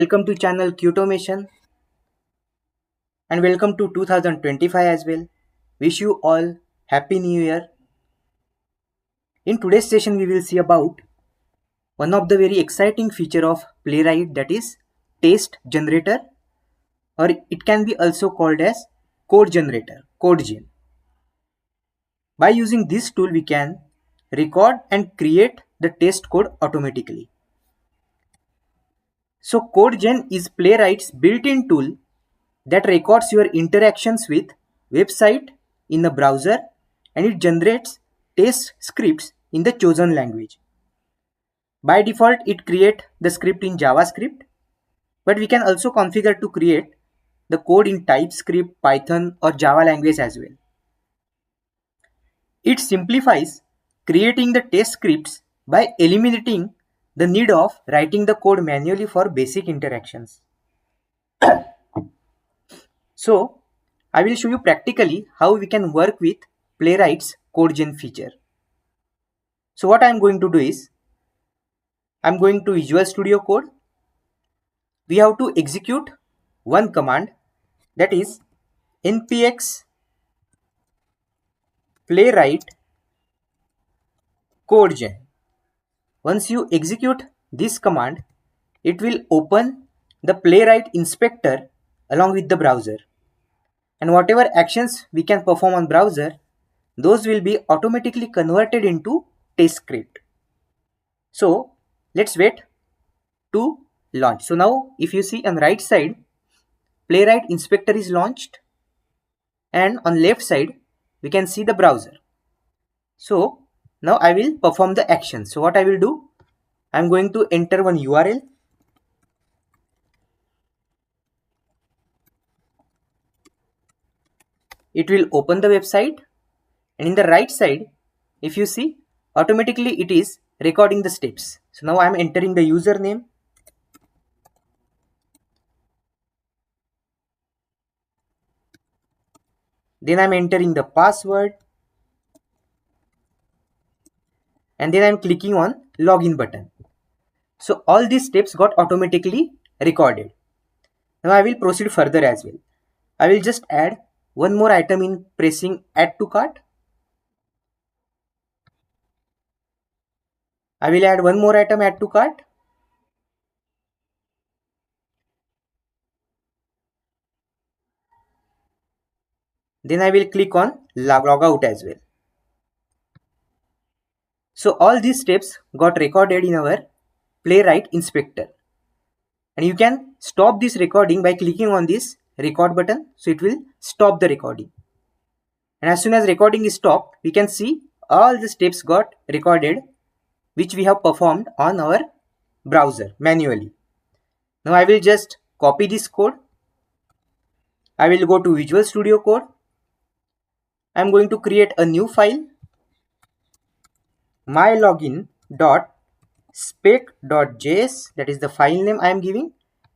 Welcome to channel Qtomation and welcome to 2025 as well. Wish you all happy new year. In today's session we will see about one of the very exciting feature of Playwright, that is text generator, or it can be also called as code generator, Codegen. By using this tool we can record and create the test code automatically. So Codegen is Playwright's built-in tool that records your interactions with website in the browser, and it generates test scripts in the chosen language. By default it creates the script in JavaScript, but we can also configure to create the code in TypeScript, Python or Java language as well. It simplifies creating the test scripts by eliminating the need of writing the code manually for basic interactions. So I will show you practically how we can work with Playwright's Codegen feature. So what I am going to do is, I am going to Visual Studio Code. We have to execute one command, that is npx playwright Codegen. Once you execute this command, it will open the Playwright inspector along with the browser. And whatever actions we can perform on browser, those will be automatically converted into test script. So let's wait to launch. So now if you see on right side, Playwright inspector is launched, and on left side we can see the browser. So now I will perform the action. So what I will do, I am going to enter one URL. It will open the website, and in the right side if you see, automatically it is recording the steps. So now I am entering the username, then I am entering the password, and then I am clicking on login button. So all these steps got automatically recorded. Now I will proceed further as well. I will just add one more item in pressing add to cart. I will add one more item, add to cart. Then I will click on log out as well. So all these steps got recorded in our Playwright inspector. And you can stop this recording by clicking on this record button. So it will stop the recording. And as soon as recording is stopped, we can see all the steps got recorded which we have performed on our browser manually. Now I will just copy this code. I will go to Visual Studio Code. I am going to create a new file, mylogin.spec.js, that is the file name I am giving,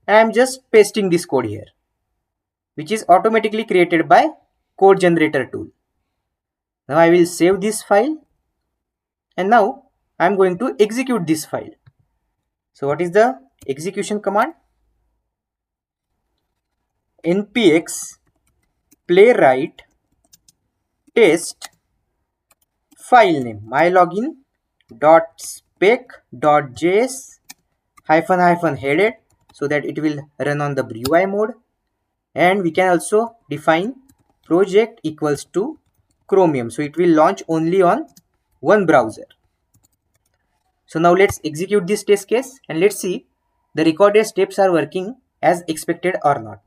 and I am just pasting this code here, which is automatically created by code generator tool. Now I will save this file, and now I am going to execute this file. So what is the execution command? npx playwright test file name mylogin.spec.js -- headed, so that it will run on the UI mode. And we can also define project equals to Chromium, so it will launch only on one browser. So now let's execute this test case and let's see the recorded steps are working as expected or not.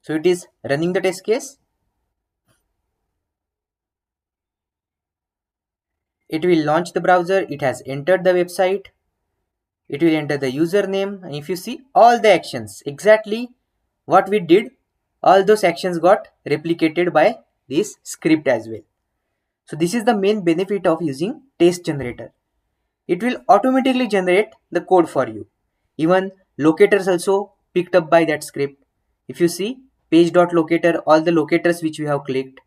So it is running the test case. It will launch the browser. It has entered the website. It will enter the username, and if you see all the actions, exactly what we did, all those actions got replicated by this script as well. So this is the main benefit of using test generator. It will automatically generate the code for you. Even locators also picked up by that script. If you see page.locator, all the locators which we have clicked,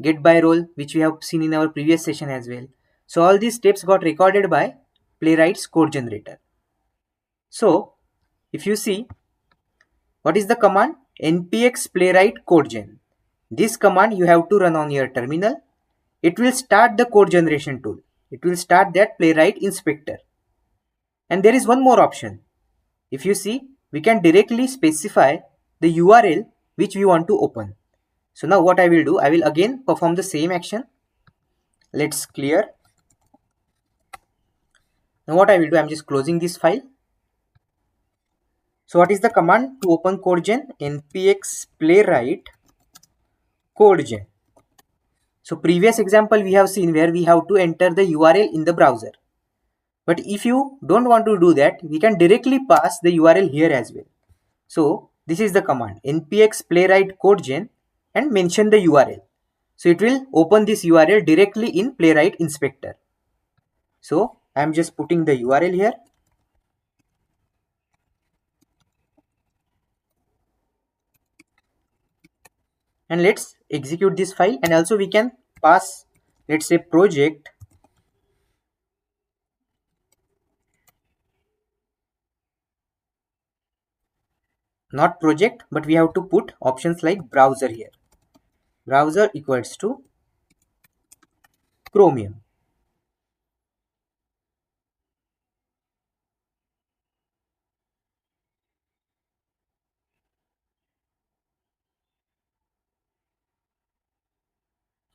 get by role, which we have seen in our previous session as well. So all these steps got recorded by Playwright's code generator. So if you see, what is the command? Npx playwright codegen. This command you have to run on your terminal. It will start the code generation tool. It will start that Playwright inspector. And there is one more option. If you see, we can directly specify the URL which we want to open. So now what I will do, I will again perform the same action. Let's clear. Now what I will do, I'm just closing this file. So what is the command to open Codegen? Npx playwright Codegen. So previous example we have seen where we have to enter the URL in the browser. But if you don't want to do that, we can directly pass the URL here as well. So this is the command npx playwright codegen and mention the URL. So it will open this URL directly in Playwright inspector. So I am just putting the URL here. And let's execute this file, and also we can pass, let's say, project not project, but we have to put options like browser here. Browser equals to Chromium.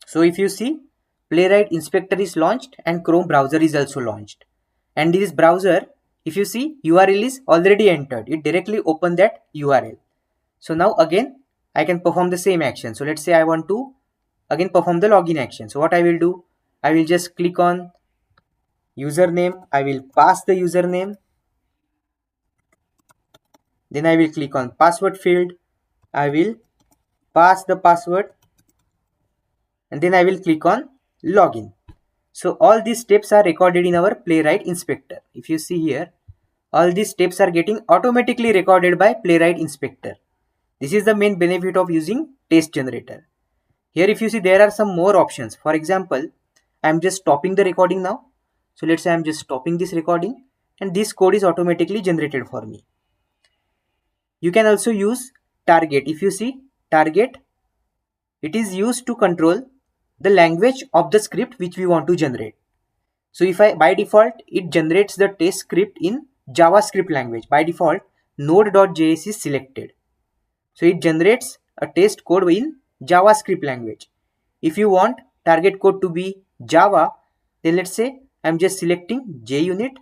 So if you see, Playwright inspector is launched and Chrome browser is also launched. And this browser, if you see, URL is already entered. It directly opened that URL. So now again, I can perform the same action. So let's say I want to again perform the login action. So what I will do, I will just click on username. I will pass the username. Then I will click on password field. I will pass the password. And then I will click on login. So all these steps are recorded in our Playwright inspector. If you see here, all these steps are getting automatically recorded by Playwright inspector. This is the main benefit of using test generator. Here if you see, there are some more options. For example, I am just stopping the recording now. So let's say I am just stopping this recording and this code is automatically generated for me. You can also use target. If you see target, it is used to control the language of the script which we want to generate. So if by default, it generates the test script in JavaScript language. By default, node.js is selected. So it generates a test code in JavaScript language. If you want target code to be Java, then let's say I'm just selecting JUnit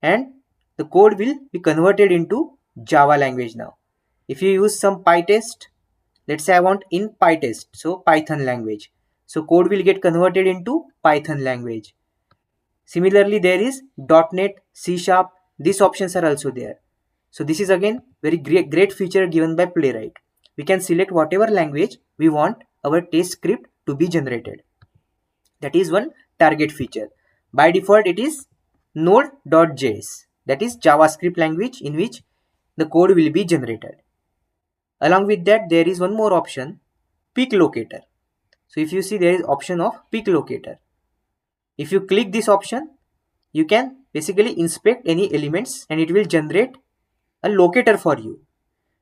and the code will be converted into Java language now. If you use some PyTest, let's say I want in PyTest, so Python language. So code will get converted into Python language. Similarly, there is .NET, C#, these options are also there. So this is again very great feature given by Playwright. We can select whatever language we want our test script to be generated. That is one target feature. By default, it is node.js, that is JavaScript language in which the code will be generated. Along with that, there is one more option, peak locator. So if you see, there is option of peak locator. If you click this option, you can basically inspect any elements and it will generate a locator for you.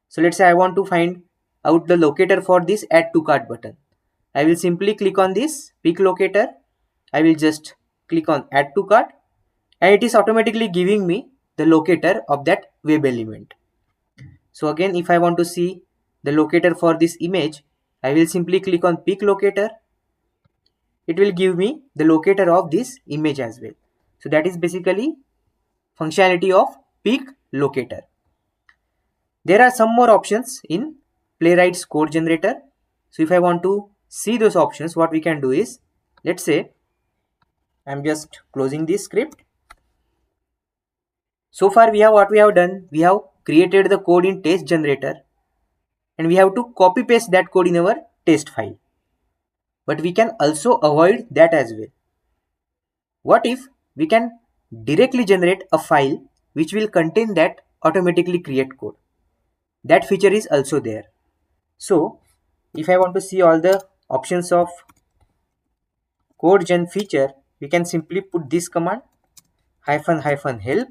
So let's say I want to find out the locator for this add to cart button. I will simply click on this peak locator. I will just click on add to cart and it is automatically giving me the locator of that web element. So again, if I want to see the locator for this image, I will simply click on peak locator. It will give me the locator of this image as well. So that is basically functionality of peak locator. There are some more options in Playwright's code generator. So if I want to see those options, what we can do is, let's say I'm just closing this script. So far what we have done, we have created the code in test generator and we have to copy paste that code in our test file. But we can also avoid that as well. What if we can directly generate a file which will contain that automatically create code? That feature is also there. So if I want to see all the options of code gen feature, we can simply put this command --help.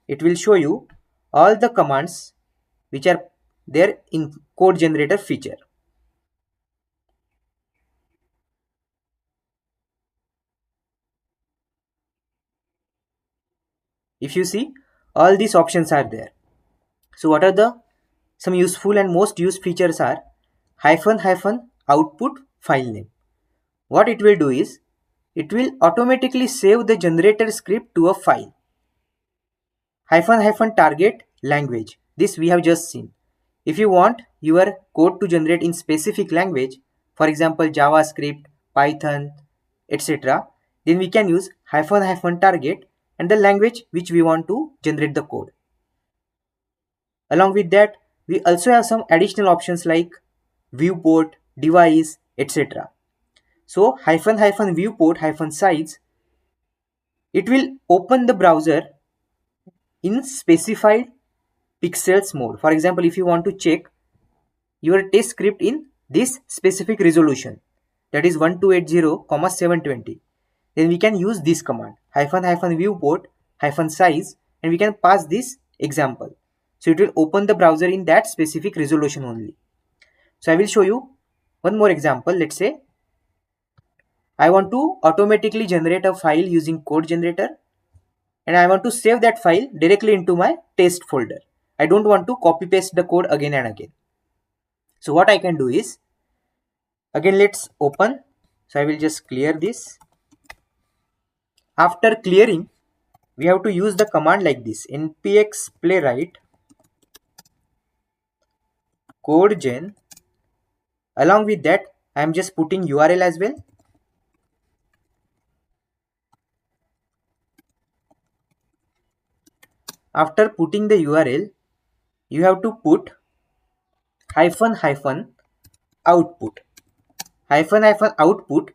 It will show you all the commands which are there in code generator feature. If you see, all these options are there. So what are the some useful and most used features are --output file name. What it will do is, it will automatically save the generator script to a file. --target language. This we have just seen. If you want your code to generate in specific language, for example JavaScript, Python, etc., then we can use --target and the language which we want to generate the code. Along with that, we also have some additional options like viewport, device, etc. So --viewport -size, it will open the browser in specified pixels mode. For example, if you want to check your test script in this specific resolution, that is 1280,720, then we can use this command --viewport -size, and we can pass this example. So it will open the browser in that specific resolution only. So I will show you one more example. Let's say I want to automatically generate a file using code generator, and I want to save that file directly into my test folder. I don't want to copy paste the code again and again. So what I can do is, again let's open. So I will just clear this. After clearing, we have to use the command like this: npx playwright codegen. Along with that, I am just putting URL as well. After putting the URL, you have to put --output --output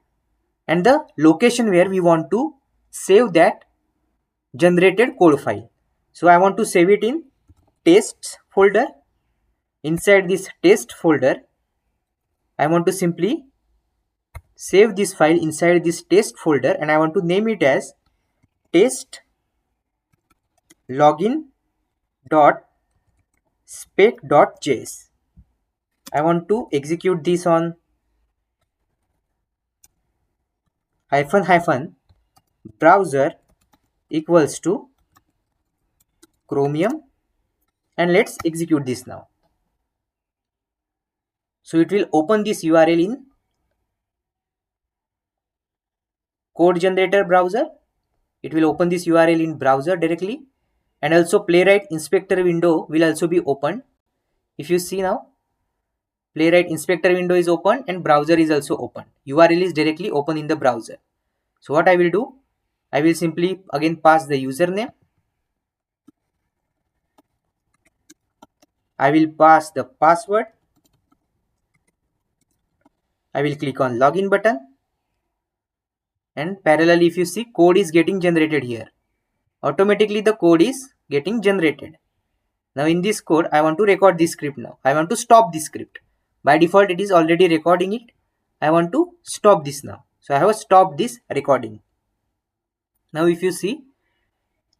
and the location where we want to save that generated code file. So I want to save it in tests folder. Inside this test folder, I want to simply save this file inside this test folder, and I want to name it as test login.spec.js. I want to execute this on --browser equals to Chromium, and let's execute this now. So it will open this URL in code generator browser. It will open this URL in browser directly, and also Playwright inspector window will also be opened. If you see now, Playwright inspector window is open and browser is also open. URL is directly open in the browser. So what I will do, I will simply again pass the username. I will pass the password. I will click on login button, and parallelly if you see, code is getting generated here. Automatically the code is getting generated. Now in this code, I want to record this script now. I want to stop this script. By default, it is already recording it. I want to stop this now. So I have stopped this recording. Now if you see,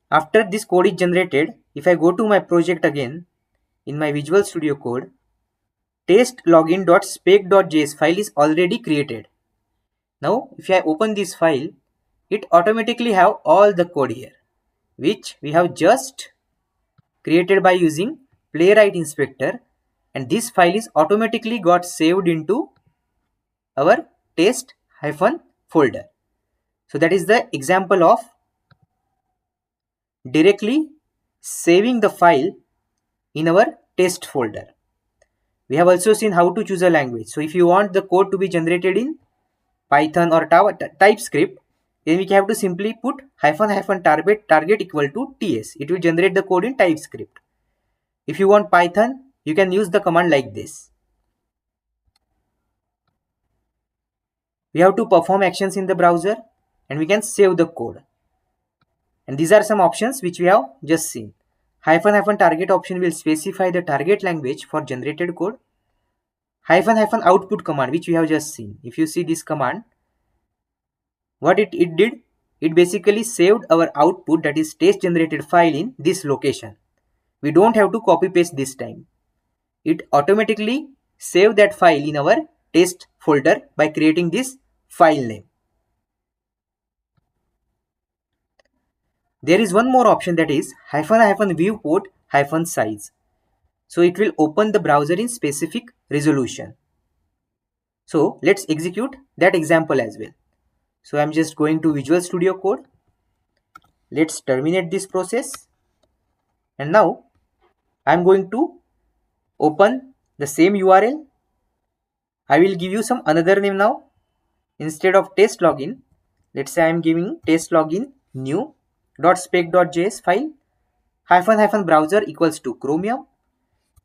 after this code is generated, if I go to my project again, in my Visual Studio Code, test login.spec.js file is already created. Now if I open this file, it automatically have all the code here, which we have just created by using Playwright Inspector, and this file is automatically got saved into our test folder. So that is the example of directly saving the file in our test folder. We have also seen how to choose a language. So if you want the code to be generated in Python or TypeScript, then we have to simply put --target equal to TS. It will generate the code in TypeScript. If you want Python, you can use the command like this. We have to perform actions in the browser, and we can save the code. And these are some options which we have just seen. --target option will specify the target language for generated code. hyphen output command, which we have just seen. If you see this command, what it did, it basically saved our output, that is test generated file, in this location. We don't have to copy paste this time. It automatically saved that file in our test folder by creating this file name. There is one more option, that is viewport size. So it will open the browser in specific resolution. So let's execute that example as well. So I'm just going to Visual Studio Code. Let's terminate this process. And now I'm going to open the same URL. I will give you some another name now. Instead of test login, let's say I'm giving test login new .spec.js file --browser equals to Chromium.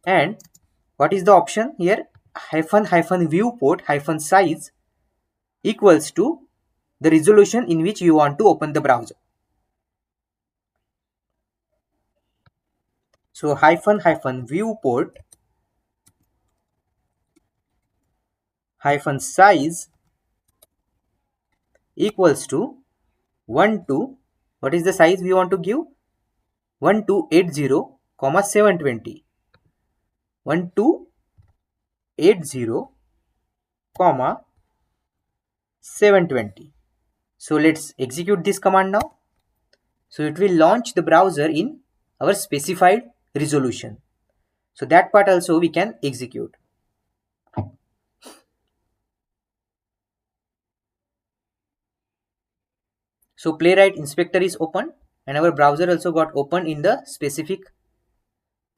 And what is the option here? Viewport size equals to the resolution in which you want to open the browser. So viewport size equals to 1 to, what is the size we want to give? 1280, 720. 1280, 720. So let's execute this command now. So it will launch the browser in our specified resolution. So that part also we can execute. So Playwright Inspector is open and our browser also got opened in the specific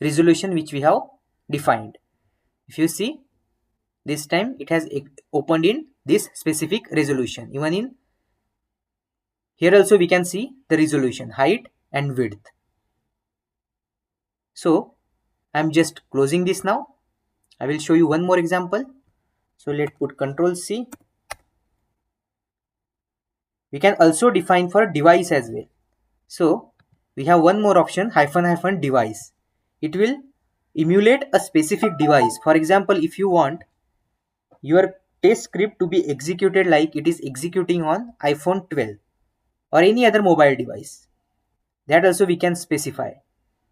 resolution which we have defined. If you see, this time it has opened in this specific resolution. Even in here also we can see the resolution, height and width. So I'm just closing this now. I will show you one more example. So let's put Ctrl C. We can also define for device as well. So we have one more option, device. It will emulate a specific device. For example, if you want your test script to be executed like it is executing on iPhone 12 or any other mobile device, that also we can specify.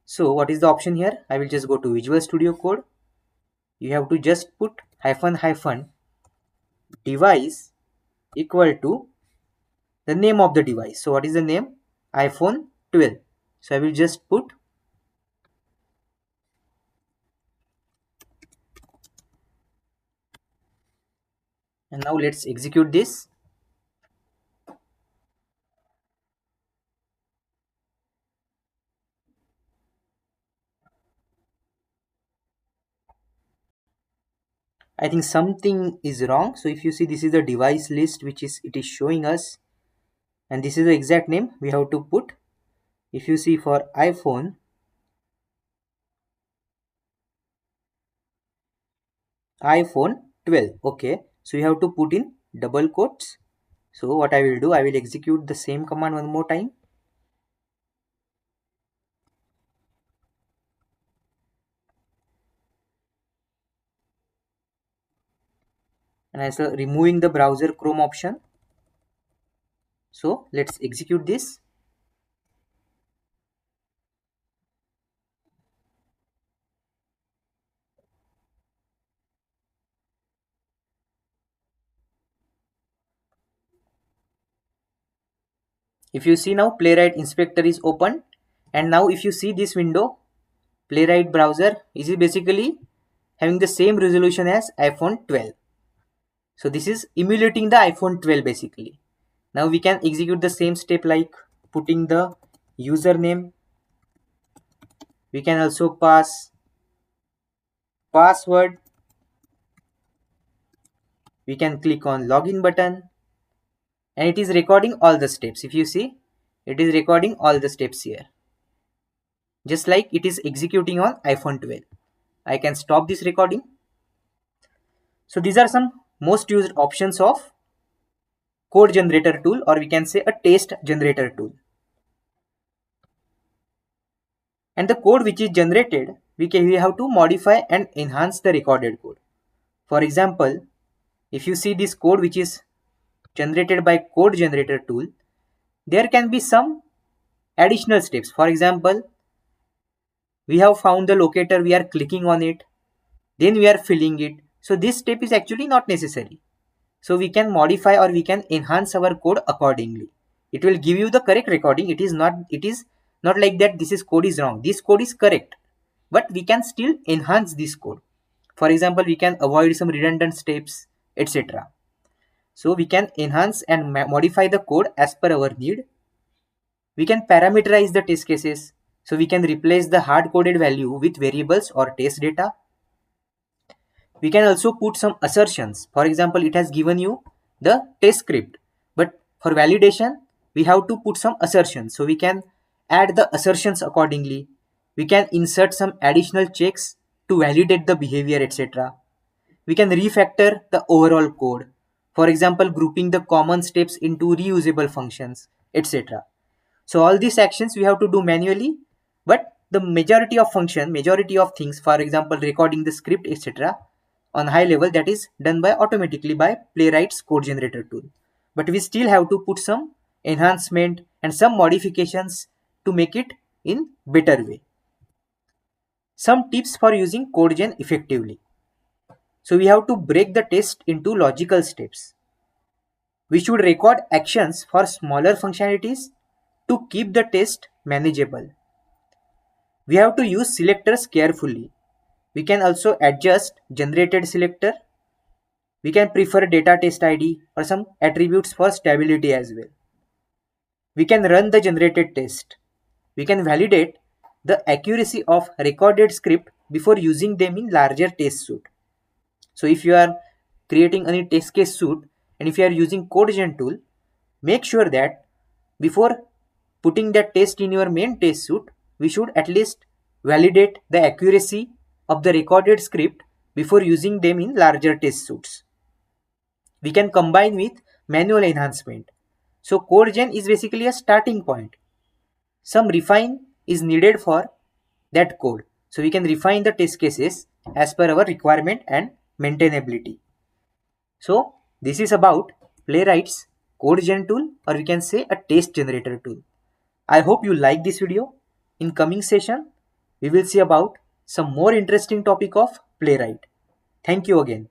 So what is the option here? I will just go to Visual Studio Code. You have to just put device equal to the name of the device. So what is the name? iPhone 12. So I will just put, and now let's execute this. I think something is wrong. So if you see, this is the device list which it is showing us, and this is the exact name we have to put. If you see for iPhone 12, okay, so you have to put in double quotes. So what I will do, I will execute the same command one more time. And also removing the browser Chrome option. So let's execute this. If you see now, Playwright Inspector is open, and now if you see this window, Playwright browser is basically having the same resolution as iPhone 12. So this is emulating the iPhone 12 basically. Now we can execute the same step like putting the username. We can also pass password. We can click on login button, and it is recording all the steps. If you see, it is recording all the steps here, just like it is executing on iPhone 12. I can stop this recording. So these are some most used options of code generator tool, or we can say a test generator tool. And the code which is generated, we have to modify and enhance the recorded code. For example, if you see this code which is generated by code generator tool, there can be some additional steps. For example, we have found the locator, we are clicking on it, then we are filling it. So this step is actually not necessary. So we can modify or we can enhance our code accordingly. It will give you the correct recording. It is not like that this is code is wrong. This code is correct, but we can still enhance this code. For example, we can avoid some redundant steps, etc. So we can enhance and modify the code as per our need. We can parameterize the test cases. So we can replace the hard-coded value with variables or test data. We can also put some assertions. For example, it has given you the test script, but for validation, we have to put some assertions. So we can add the assertions accordingly. We can insert some additional checks to validate the behavior, etc. We can refactor the overall code. For example, grouping the common steps into reusable functions, etc. So all these actions we have to do manually, but the majority of things, for example, recording the script, etc., on high level, that is done by automatically by Playwright's code generator tool. But we still have to put some enhancement and some modifications to make it in better way. Some tips for using Codegen effectively. So we have to break the test into logical steps. We should record actions for smaller functionalities to keep the test manageable. We have to use selectors carefully. We can also adjust generated selector. We can prefer data test ID or some attributes for stability as well. We can run the generated test. We can validate the accuracy of recorded script before using them in larger test suite. So if you are creating any test case suite and if you are using Codegen tool, make sure that before putting that test in your main test suite, we should at least validate the accuracy of the recorded script before using them in larger test suites. We can combine with manual enhancement. So Codegen is basically a starting point. Some refine is needed for that code. So we can refine the test cases as per our requirement and maintainability. So this is about Playwright's Codegen tool, or we can say a test generator tool. I hope you like this video. In coming session, we will see about some more interesting topic of Playwright. Thank you again.